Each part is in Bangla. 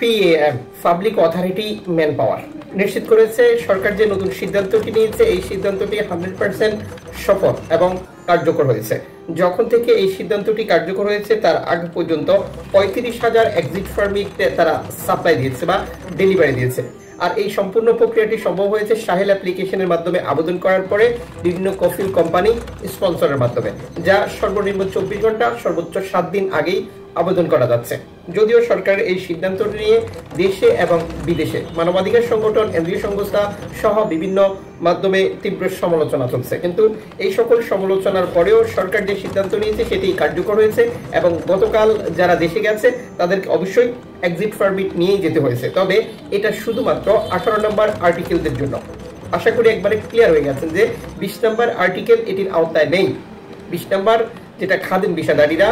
PM public authority man power নিশ্চিত করেছে সরকার যে নতুন সিদ্ধান্তটি নিয়েছে এই সিদ্ধান্তটি 100% সফল এবং কার্যকর হয়েছে। যখন থেকে এই সিদ্ধান্তটি কার্যকর হয়েছে তার আগ পর্যন্ত 35,000 এক্সিট পারমিট তারা সাপ্লাই দিয়েছে বা ডেলিভারি দিয়েছে। আর এই সম্পূর্ণ প্রক্রিয়াটি সম্ভব হয়েছে সাহেল অ্যাপ্লিকেশনের মাধ্যমে আবেদন করার পরে বিভিন্ন কফিল কোম্পানি স্পন্সরের মাধ্যমে, যা সর্বনিম্ন 24 ঘন্টা সর্বোচ্চ 7 দিন আগেই আবেদন করা যাচ্ছে। যদিও সরকারের এই সিদ্ধান্ত নিয়ে দেশে এবং বিদেশে মানবাধিকার সংগঠন, কেন্দ্রীয় সংস্থা সহ বিভিন্ন মাধ্যমে তীব্র সমালোচনা চলছে, কিন্তু এই সকল সমালোচনার পরেও সরকার যে সিদ্ধান্ত নিয়েছে সেটি কার্যকর হয়েছে এবং গতকাল যারা দেশে গেছে তাদেরকে অবশ্যই এক্সিট পারমিট নিয়েই যেতে হয়েছে। তবে এটা শুধুমাত্র 18 নম্বর আর্টিকেলদের জন্য। আশা করি একবারে ক্লিয়ার হয়ে গেছেন যে 20 নম্বর আর্টিকেল এটির আওতায় নেই। 20 নম্বর যেটা খাদিম ভিসাধারীরা,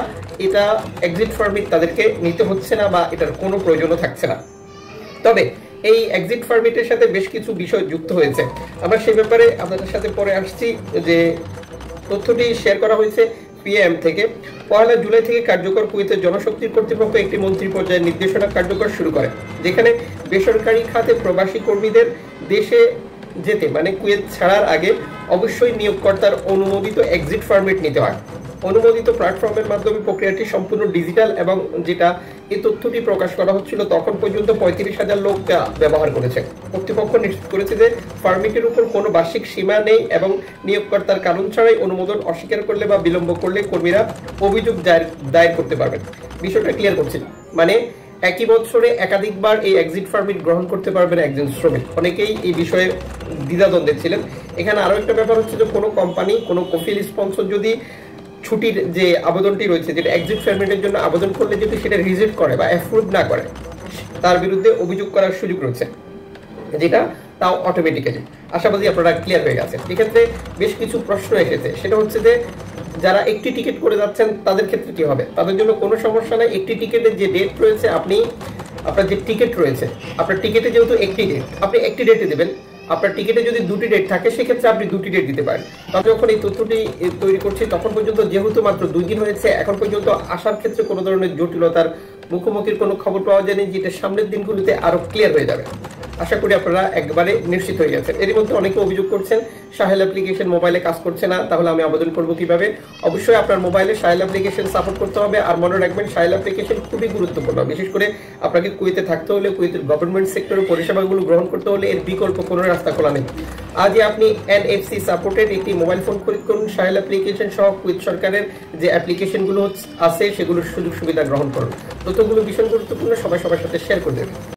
এটা এক্সিট পারমিট তাদেরকে নিতে হচ্ছে না বা এটার কোনো প্রয়োজনও থাকছে না। তবে এই এক্সিট পারমিটের সাথে বেশ কিছু বিষয় যুক্ত হয়েছে, আমরা সেই ব্যাপারে আপনাদের সাথে পরে আসছি। যে তথ্যটি শেয়ার করা হয়েছে পিএম থেকে, 1 জুলাই থেকে কার্যকর কুয়েতের জনশক্তি কর্তৃপক্ষ একটি মন্ত্রী পর্যায়ের নির্দেশনা কার্যকর শুরু করে, যেখানে বেসরকারি খাতে প্রবাসী কর্মীদের দেশে যেতে মানে কুয়েত ছাড়ার আগে অবশ্যই নিয়োগকর্তার অনুমোদিত এক্সিট পারমিট নিতে হয়। অনুমোদিত প্ল্যাটফর্মের মাধ্যমে প্রক্রিয়াটি সম্পূর্ণ ডিজিটাল এবং যেটা এই তথ্যটি প্রকাশ করা হচ্ছিল তখন পর্যন্ত 35,000 লোক ব্যবহার করেছে। কর্তৃপক্ষ নিশ্চিত করেছে যে পারমিটের উপর কোনো বার্ষিক সীমা নেই এবং নিয়োগকর্তার কারণ ছাড়াই অনুমোদন অস্বীকার করলে বা বিলম্ব করলে কর্মীরা অভিযোগ দায়ের করতে পারবেন। বিষয়টা ক্লিয়ার করছি, মানে একই বছরে একাধিকবার এই এক্সিট পারমিট গ্রহণ করতে পারবেন একজন শ্রমিক। অনেকেই এই বিষয়ে দ্বিধাদ্বন্দ্বে ছিলেন। এখানে আরো একটা ব্যাপার হচ্ছে যে কোনো কোম্পানি, কোনো কফিল স্পন্সর যদি ছুটির যে আবেদনটি রয়েছে, যেটা এক্সিট পারমিটের জন্য আবেদন করলে যদি সেটা রিজেক্ট করে বা অ্যাপ্রুভ না করে, তার বিরুদ্ধে অভিযোগ করার সুযোগ রয়েছে, যেটা তাও অটোমেটিক্যালি। আশাবাদী আপনারা ক্লিয়ার হয়ে গেছে। এক্ষেত্রে বেশ কিছু প্রশ্ন এসেছে, সেটা হচ্ছে যে যারা একটি টিকিট করে যাচ্ছেন তাদের ক্ষেত্রে কি হবে? তাদের জন্য কোনো সমস্যা নাই। একটি টিকিটের যে ডেট রয়েছে, আপনার যে টিকিট রয়েছে, আপনার টিকিটে যেহেতু একটি ডেট, আপনি একটি ডেটে দেবেন। আপনার টিকিটে যদি 2টি ডেট থাকে সেক্ষেত্রে আপনি 2টি ডেট দিতে পারেন। তবে যখন এই তথ্যটি তৈরি করছি তখন পর্যন্ত যেহেতু মাত্র 2 দিন হয়েছে, এখন পর্যন্ত আসার ক্ষেত্রে কোনো ধরনের জটিলতার মুখোমুখির কোনো খবর পাওয়া যায়নি, যেটা সামনের দিনগুলিতে আরো ক্লিয়ার হয়ে যাবে। আশা করি আপনারা একবারে নিশ্চিত হয়ে গেছেন। এর মধ্যে অনেকে অভিযোগ করছেন সাহেল অ্যাপ্লিকেশন মোবাইলে কাজ করছে না, তাহলে আমি আবেদন করব কিভাবে? অবশ্যই আপনার মোবাইলে সাহেল অ্যাপ্লিকেশন সাপোর্ট করতে হবে। আর মনে রাখবেন সাহেল অ্যাপ্লিকেশন খুবই গুরুত্বপূর্ণ, বিশেষ করে আপনাকে কুয়েতে থাকতে হলে, কুয়েতের গভর্নমেন্ট সেক্টরের পরিষেবাগুলো গ্রহণ করতে হলে এর বিকল্প কোনো রাস্তা খোলা নেই। আজই আপনি এনএফসি সাপোর্টেড একটি মোবাইল ফোন খরিদ করুন, সাহেল অ্যাপ্লিকেশন সহ কুয়েত সরকারের যে অ্যাপ্লিকেশনগুলো আছে সেগুলোর সুযোগ সুবিধা গ্রহণ করুন। তথ্যগুলো ভীষণ গুরুত্বপূর্ণ, সবার সাথে শেয়ার করে দেবেন।